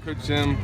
Coach Jim,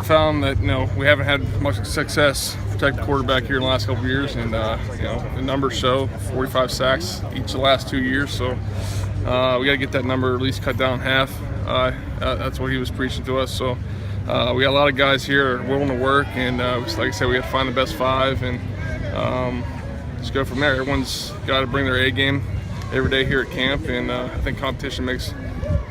found that we haven't had much success protecting the quarterback here in the last couple of years, and the numbers show 45 sacks each of the last 2 years. So we got to get that number at least cut down half. That's what he was preaching to us. So we got a lot of guys here willing to work, and like I said, we have to find the best five and just go from there. Everyone's got to bring their A game every day here at camp, and I think competition makes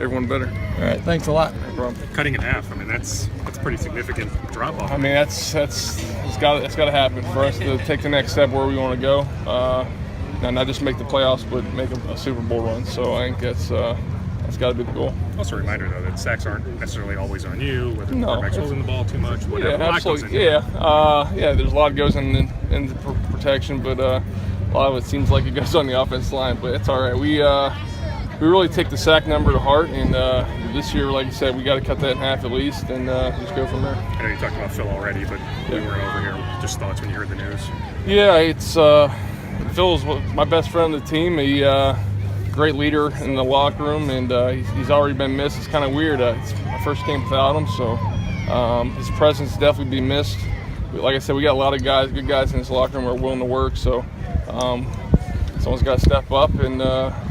everyone better. All right, thanks a lot. No problem. Cutting in half. I mean, that's a pretty significant drop off. I mean, it's got to happen for us to take the next step where we want to go. Not just make the playoffs, but make a Super Bowl run. So I think that's got to be the goal. Also a reminder, though, that sacks aren't necessarily always on you, whether the quarterback's holding the ball too much, whatever. Yeah, absolutely. Yeah, there's a lot that goes into protection, but a lot of it seems like it goes on the offensive line. But it's all right. We really take the sack number to heart, and this year, like you said, we got to cut that in half at least, and just go from there. I know you talked about Phil already, but we weren't over here. Just thoughts when you heard the news. Yeah, it's Phil's my best friend on the team. He great leader in the locker room, and he's already been missed. It's kind of weird. It's my first game without him, so his presence definitely be missed. Like I said, we got a lot of good guys in this locker room who are willing to work, so someone's got to step up and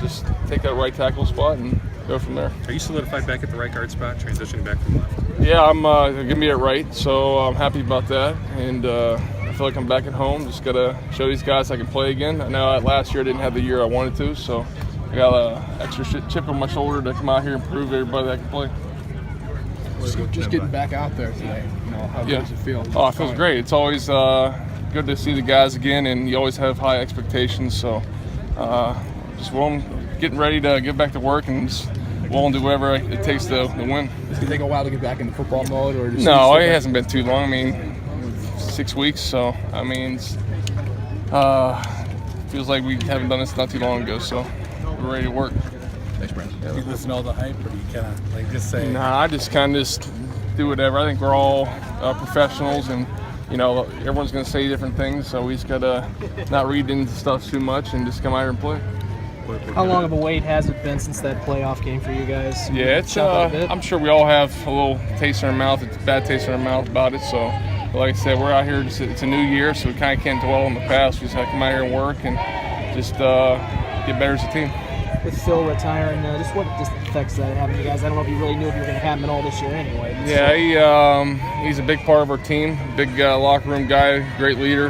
just take that right tackle spot and go from there. Are you solidified back at the right guard spot, transitioning back from left? Yeah, I'm going to be at right, so I'm happy about that, and I feel like I'm back at home. Just got to show these guys I can play again. I know last year I didn't have the year I wanted to, so I got an extra chip on my shoulder to come out here and prove everybody that I can play. Just getting back out there today, how does it feel? Oh, it feels great. It's always good to see the guys again, and you always have high expectations. So just getting ready to get back to work and just willing to do whatever it takes to win. Does it take a while to get back into football mode? Or No, it hasn't been too long. I mean, 6 weeks. So, I mean, feels like we haven't done this not too long ago. So we're ready to work. Thanks, Brent. Do you listen to all the hype, or do you kind of just say? Nah, I just kind of do whatever. I think we're all professionals, and everyone's going to say different things. So we just got to not read into stuff too much and just come out here and play. How long of a wait has it been since that playoff game for you guys? Yeah, it's. I'm sure we all have a little taste in our mouth. It's a bad taste in our mouth about it. So, like I said, we're out here. It's a new year, so we kind of can't dwell on the past. We just have to come out here and work and just get better as a team. With Phil retiring, just what effects that having you guys? I don't know if you really knew if you were going to have him at all this year anyway. Yeah, he's a big part of our team, big locker room guy, great leader.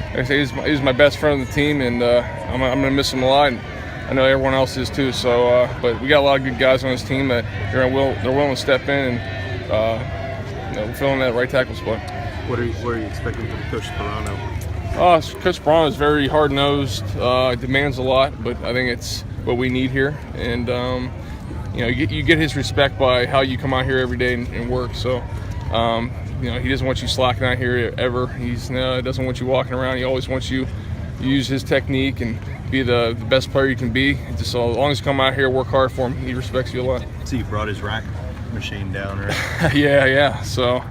Like I say, he's my best friend on the team, and I'm going to miss him a lot. And I know everyone else is too. So, but we got a lot of good guys on this team that they're willing to step in and fill in that right tackle spot. What are you expecting from Coach Sperano? Coach Sperano is very hard-nosed, demands a lot, but I think it's what we need here. And, you get his respect by how you come out here every day and work. So, he doesn't want you slacking out here ever. He doesn't want you walking around. He always wants you to use his technique and be the best player you can be. Just so as long as you come out here, work hard for him, he respects you a lot. So you brought his rack machine down, right? Yeah. So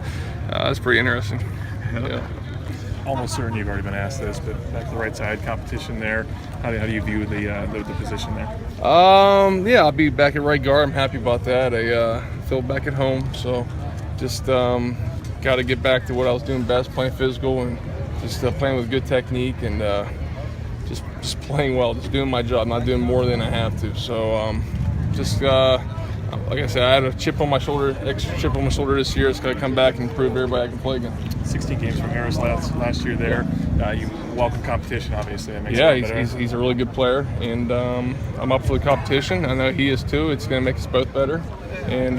that's pretty interesting. Yeah. Almost certain you've already been asked this, but back to the right side, competition there. How do you view the position there? Yeah, I'll be back at right guard. I'm happy about that. I feel back at home, so just got to get back to what I was doing best, playing physical and just playing with good technique and just playing well, just doing my job, not doing more than I have to. So like I said, I had a chip on my shoulder, extra chip on my shoulder this year. It's got to come back and prove everybody I can play again. 16 games from Harris last year there. You welcome competition, obviously. That makes it better. He's a really good player, and I'm up for the competition. I know he is too. It's going to make us both better, and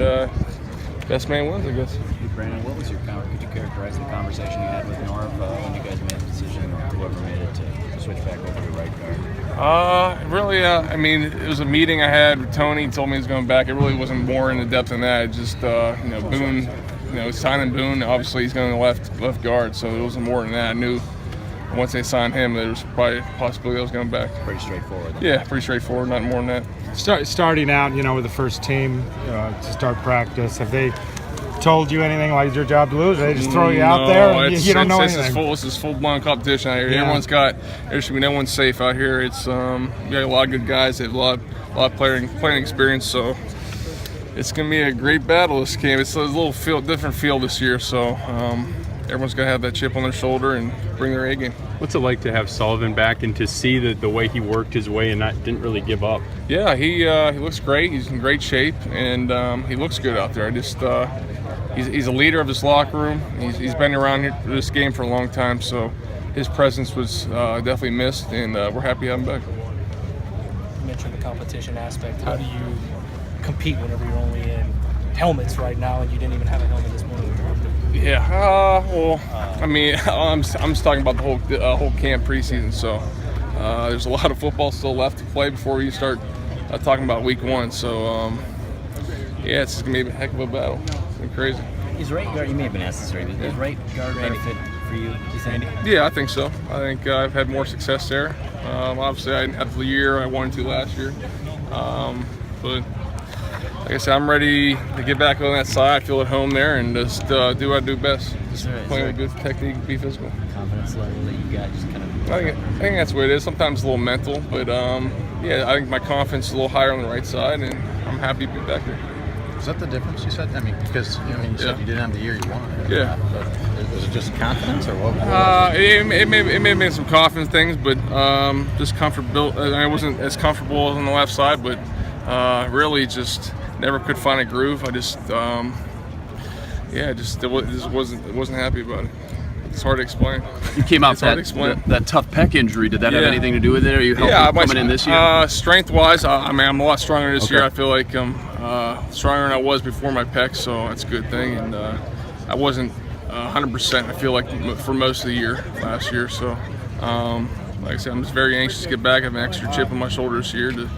best man wins, I guess. Hey, Brandon, could you characterize the conversation you had with Norv when you guys made the decision, or whoever made it to switch back over to right guard? I mean, it was a meeting I had with Tony. He told me he was going back. It really wasn't more in the depth than that. It just, Boone, signing Boone, obviously he's going to left guard, so it wasn't more than that. I knew once they signed him, there was probably a possibility I was going back. Pretty straightforward. Yeah, pretty straightforward, not more than that. Starting out, with the first team to start practice, have they told you anything like it's your job to lose? They just throw you out there and you don't know anything? This is full-blown competition out here. Yeah. There should be no one safe out here. It's we got a lot of good guys. They have a lot of playing experience, so It's going to be a great battle this game. It's a little different field this year, so everyone's got to have that chip on their shoulder and bring their A game. What's it like to have Sullivan back and to see the way he worked his way and didn't really give up? Yeah, he looks great. He's in great shape, and he looks good out there. He's a leader of this locker room. He's been around here for this game for a long time, so his presence was definitely missed, and we're happy to have him back. You mentioned the competition aspect. How do you compete whenever you're only in helmets right now and you didn't even have a helmet this morning? Yeah, well, I mean, I'm just talking about the whole camp preseason, so there's a lot of football still left to play before we start talking about week 1, so yeah, it's going to be a heck of a battle. It's been crazy. Is right guard, you may have been asked this already, but is right guard benefit for you, do you think? Yeah, I think so. I think I've had more success there. Obviously, I didn't have the year I wanted to last year. But like I said, I'm ready to get back on that side. I feel at home there and just do what I do best. Just play with good technique, be physical. Confidence level that you got, just kind of. I think that's what it is. Sometimes a little mental, but yeah, I think my confidence is a little higher on the right side, and I'm happy to be back there. Is that the difference you said? I mean, because you said you didn't have the year you wanted. Yeah. But was it just confidence or what? It may have been some confidence things, but just comfortable. I wasn't as comfortable on the left side, but really just never could find a groove. I just wasn't happy about it. It's hard to explain. You came out that tough pec injury. Did that have anything to do with it? Or are you helping coming in this year? Strength-wise, I mean, I'm a lot stronger this year. I feel like I'm stronger than I was before my pec, so that's a good thing. And I wasn't 100%, I feel like, for most of the year last year. So, like I said, I'm just very anxious to get back. I have an extra chip on my shoulder this year to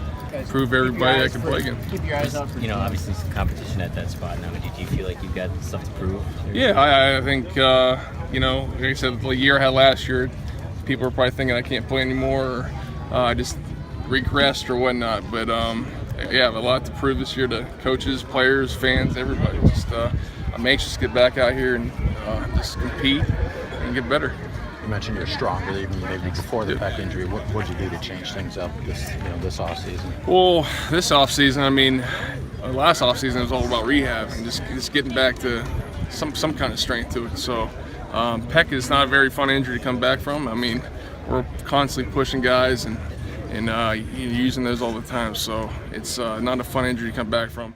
prove everybody I can play again. Keep your eyes out for Obviously some competition at that spot now. Do you feel like you've got stuff to prove? Yeah, I think, like I said, the year I had last year, people are probably thinking I can't play anymore or I just regressed or whatnot. But, yeah, I have a lot to prove this year to coaches, players, fans, everybody. Just I'm anxious to get back out here and just compete and get better. You mentioned you're stronger even maybe before the pec injury. What did you do to change things up this off season? Well, this off season, I mean, last off season was all about rehab and just getting back to some kind of strength to it. So pec is not a very fun injury to come back from. I mean, we're constantly pushing guys and using those all the time. So it's not a fun injury to come back from.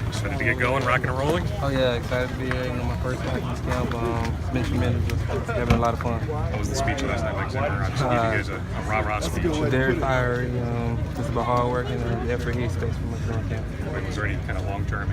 Excited to get going, rocking and rolling? Oh yeah, excited to be here. My first Vikings camp. It's been tremendous. Just having a lot of fun. What was the speech last night like? Obviously, gave you guys a rah-rah speech. Very fiery. Just about hard work and the effort he expects from us during camp. Was there any kind of long-term,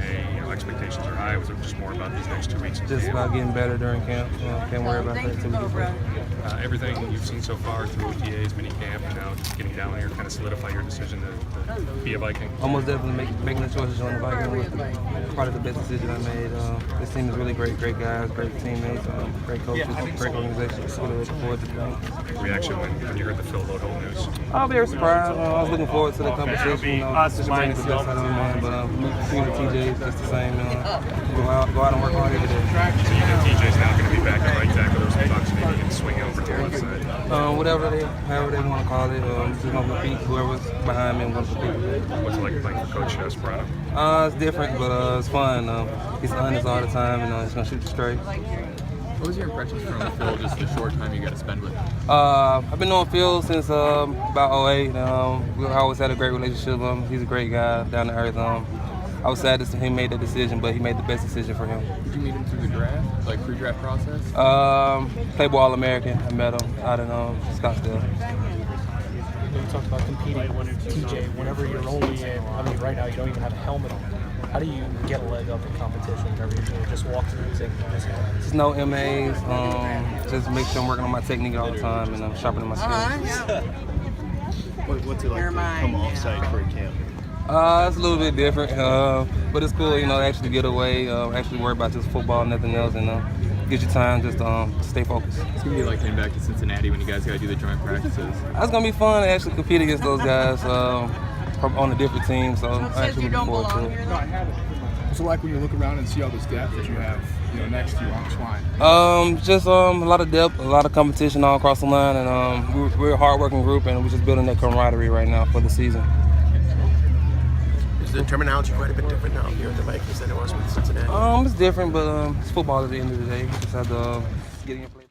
expectations are high? Was it just more about these next 2 weeks? Just about getting better during camp. Can't worry about that until we get there. Everything you've seen so far through OTAs, mini camp, and now just getting down here, kind of solidify your decision to be a Viking? Almost definitely making the choices on the Viking was probably the best decision I made. This team is really great guys, great teammates, great coaches, great organization. Just really looking forward to the game. Reaction when you heard the Phil Lodeholm news? I was very surprised. I was looking forward to the conversation. Just bring the best out of them, man. But seeing the TJ is just the same. Go out and work hard every day. So you know TJ's now going to be back at right tackle. There's some talks maybe and swing over to the left side. However they want to call it. Just going to compete. Whoever's behind me, I'm going to compete. What's it like playing for Coach Sparano? It's different, but it's fun. He's honest all the time, and he's going to shoot you straight. What was your impressions from Phil, just the short time you got to spend with him? I've been knowing Phil since about 08. We always had a great relationship. He's a great guy, down to earth. I was sad that he made that decision, but he made the best decision for him. Did you meet him through the draft, like pre-draft process? Played ball American. I met him out in Scottsdale. You talked about competing with TJ whenever you're only in, I mean, right now you don't even have a helmet on. How do you get a leg up in competition whenever you're doing just walk through and take this? Just no MAs. Just make sure I'm working on my technique all the time and I'm sharpening my skills. What's it like to come off-site for a camp? It's a little bit different, but it's cool, actually get away, actually worry about just football and nothing else, and gives you time just to stay focused. It's going to be like coming back to Cincinnati when you guys got to do the joint practices. It's going to be fun to actually compete against those guys on a different team, so I'm actually looking forward to it. What's it like when you look around and see all this depth that you have, next to you on this line? Just a lot of depth, a lot of competition all across the line, and we're a hard-working group, and we're just building that camaraderie right now for the season. Is the terminology quite a bit different now here at the Vikings than it was with Cincinnati? It's different, but it's football at the end of the day. You just have to get in your place.